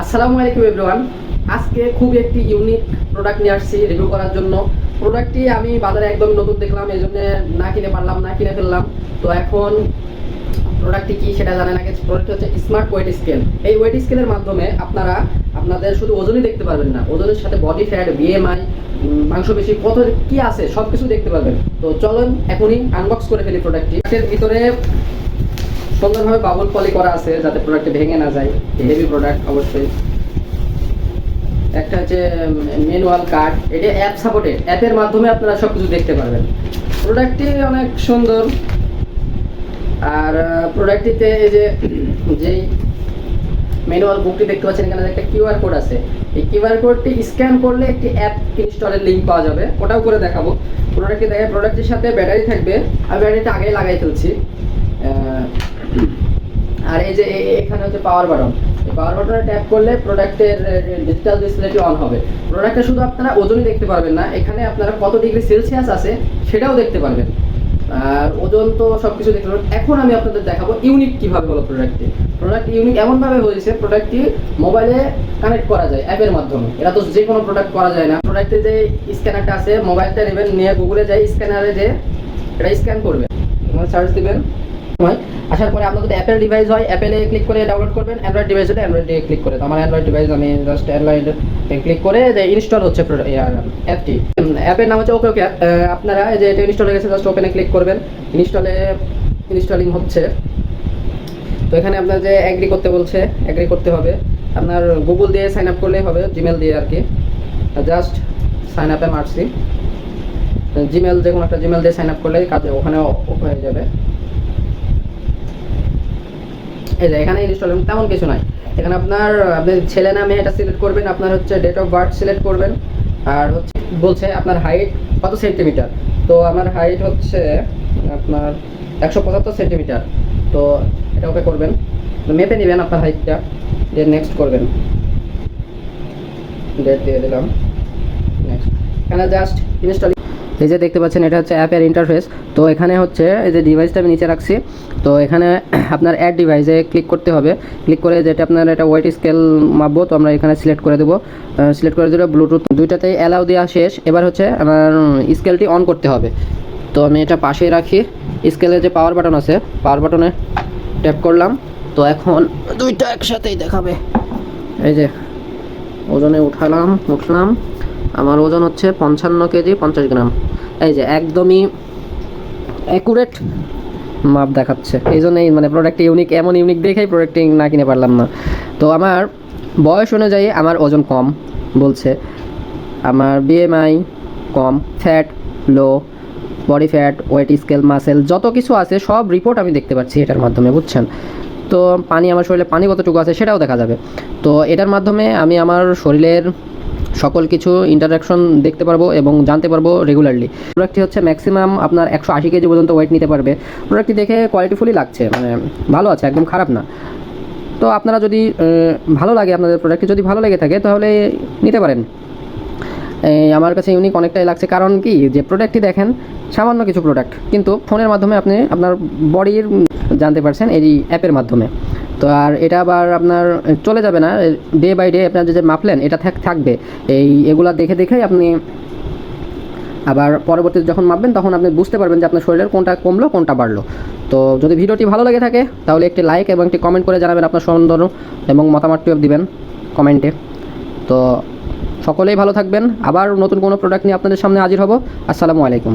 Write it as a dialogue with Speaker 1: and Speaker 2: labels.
Speaker 1: আসসালামু আলাইকুম এভরিওয়ান। আজকে খুব একটি ইউনিক প্রোডাক্ট নিয়ে আসছি রিভিউ করার জন্য। প্রোডাক্টটি আমি বাজারে একদম নতুন দেখলাম, এই জন্য না কিনে পারলাম না, কিনে ফেললাম। তো এখন প্রোডাক্টটি কি সেটা জানেন আগে। প্রোডাক্টটি হচ্ছে স্মার্ট ওয়েট স্কেল। এই ওয়েট স্কেলের মাধ্যমে আপনারা আপনাদের শুধু ওজনই দেখতে পারবেন না, ওজনের সাথে বডি ফ্যাট, বিএমআই, মাংসপেশি কত কি আছে সব কিছু দেখতে পারবেন। তো চলুন এখনই আনবক্স করে ফেলি প্রোডাক্টটি। এর ভিতরে সুন্দরভাবে বাবল পলি করা আছে যাতে প্রোডাক্টটি ভেঙে না যায়। হেভি প্রোডাক্ট অবশ্যই। একটা হচ্ছে ম্যানুয়াল কার্ড, এটা অ্যাপ সাপোর্টেড, অ্যাপের মাধ্যমে আপনারা সব কিছু দেখতে পারবেন। প্রোডাক্টটি অনেক সুন্দর। আর প্রোডাক্টটিতে এই যেই ম্যানুয়াল বুকটি দেখতে পাচ্ছেন, এখানে একটা কিউআর কোড আছে। এই কিউআর কোডটি স্ক্যান করলে একটি অ্যাপ ইনস্টলের লিঙ্ক পাওয়া যাবে, ওটাও করে দেখাবো। প্রোডাক্টটি দেখে প্রোডাক্টের সাথে ব্যাটারি থাকবে, আমি ব্যাটারিটা আগেই লাগাই ফেলছি। আর এই যে এখানে হচ্ছে পাওয়ার বাটন, এই পাওয়ার বাটনে ট্যাপ করলে প্রোডাক্টের ডিজিটাল ডিসপ্লেটি অন হবে। প্রোডাক্টে শুধু আপনারা ওজনই দেখতে পারবেন না, এখানে আপনারা কত ডিগ্রি সেলসিয়াস আছে সেটাও দেখতে পারবেন। আর ওজন তো সব কিছু দেখতে পারবেন। এখন আমি আপনাদের দেখাবো ইউনিক কীভাবে হলো প্রোডাক্টটি। প্রোডাক্ট ইউনিক এমনভাবে হয়েছে, প্রোডাক্টটি মোবাইলে কানেক্ট করা যায় অ্যাপের মাধ্যমে। এটা তো যে কোনো প্রোডাক্ট করা যায় না। প্রোডাক্টে যে স্ক্যানারটা আছে, মোবাইলটা নেবেন, নিয়ে গুগলে যাই, স্ক্যানারে যে এটা স্ক্যান করবেন, সার্চ দিবেন। আসার পরে আপনার যদি অ্যাপেল ডিভাইস হয় অ্যাপেলে ক্লিক করে ডাউনলোড করবেন, অ্যান্ড্রয়েড ডিভাইস হলে অ্যান্ড্রয়েডে ক্লিক করে। তো আমার অ্যান্ড্রয়েড ডিভাইস, আমি জাস্ট অ্যান্ড্রয়েড ক্লিক করে যে ইনস্টল হচ্ছে অ্যাপটি। অ্যাপের নাম হচ্ছে ওকে ওকে। আপনারা যে এটা ইনস্টল হয়ে গেছে জাস্ট ওপেনে ক্লিক করবেন। ইনস্টলিং হচ্ছে। তো এখানে আপনার যে অ্যাগ্রি করতে বলছে, অ্যাগ্রি করতে হবে। আপনার গুগল দিয়ে সাইন আপ করলেই হবে, জিমেল দিয়ে আর কি। জাস্ট সাইন আপে মারছি, জিমেল যে কোনো একটা জিমেল দিয়ে সাইন আপ করলে কাজ ওখানে হয়ে যাবে। এই যে এখানে ইনস্টল তেমন কিছু নাই। এখানে আপনার ছেলে না মেয়ে এটা সিলেক্ট করবেন, আপনার হচ্ছে ডেট অফ বার্থ সিলেক্ট করবেন। আর হচ্ছে বলছে আপনার হাইট কত সেন্টিমিটার। তো আমার হাইট হচ্ছে আপনার 175 সেন্টিমিটার। তো এটা ওকে করবেন, মেপে নেবেন আপনার হাইটটা, দিয়ে নেক্সট করবেন। ডেট দিয়ে দিলাম, নেক্সট। এখানে জাস্ট ইনস্টল। এই যে দেখতে পাচ্ছেন এটা হচ্ছে অ্যাপের ইন্টারফেস। তো এখানে হচ্ছে এই যে ডিভাইসটা আমি নিচে রাখছি। তো এখানে আপনার অ্যাড ডিভাইসে ক্লিক করতে হবে। ক্লিক করে যেটা আপনার এটা ওয়েট স্কেল মাপবো, তো আমরা এখানে সিলেক্ট করে দেবো। সিলেক্ট করে দিলে ব্লুটুথ দুইটাতেই অ্যালাউ দেওয়া শেষ। এবার হচ্ছে আমার স্কেলটি অন করতে হবে। তো আমি এটা পাশে রাখি, স্কেলের যে পাওয়ার বাটন আছে পাওয়ার বাটনে ট্যাপ করলাম। তো এখন দুইটা একসাথেই দেখাবে। এই যে ওজনে উঠলাম। আমার ওজন হচ্ছে 55 কেজি 50 গ্রাম। এই যে একদমই অ্যাকুরেট মাপ দেখাচ্ছে। এই জন্যই মানে প্রোডাক্টটি ইউনিক, এমন ইউনিক দেখেই প্রোডাক্টটি না কিনে পারলাম না। তো আমার বয়স অনুযায়ী আমার ওজন কম বলছে, আমার বিএমআই কম, fat low, body fat, weight scale, muscle যত কিছু আছে সব রিপোর্ট আমি দেখতে পাচ্ছি এটার মাধ্যমে, বুঝছেন। তো আমার শরীরে পানি কতটুকু আছে সেটাও দেখা যাবে। তো এটার মাধ্যমে আমি আমার শরীরের সকল কিছু ইন্টারাকশন দেখতে পারবো এবং জানতে পারবো রেগুলারলি। প্রোডাক্টটি হচ্ছে ম্যাক্সিমাম আপনার 180 কেজি পর্যন্ত ওয়েট নিতে পারবে। প্রোডাক্টটি দেখে কোয়ালিটিফুলি লাগছে, মানে ভালো আছে, একদম খারাপ না। তো আপনারা যদি ভালো লাগে, আপনাদের প্রোডাক্টটি যদি ভালো লেগে থাকে তাহলে নিতে পারেন। আমার কাছে ইউনিক অনেকটাই লাগছে, কারণ কি যে প্রোডাক্টটি দেখেন সামান্য কিছু প্রোডাক্ট, কিন্তু ফোনের মাধ্যমে আপনি আপনার বডির জানতে পারছেন এই অ্যাপের মাধ্যমে। তো আর এটা আবার আপনার চলে যাবে না, ডে বাই ডে আপনার যে মাপলেন এটা থাকবে। এগুলা দেখেই আপনি আবার পরবর্তীতে যখন মাপবেন তখন আপনি বুঝতে পারবেন যে আপনার শরীরের কোনটা কমলো কোনটা বাড়লো। তো যদি ভিডিওটি ভালো লেগে থাকে তাহলে একটি লাইক এবং একটি কমেন্ট করে জানাবেন আপনার সুন্দর এবং মতামতটিও দিবেন কমেন্টে। তো সকলেই ভালো থাকবেন। আবার নতুন কোনো প্রোডাক্ট নিয়ে আপনাদের সামনে হাজির হব। আসসালামু আলাইকুম।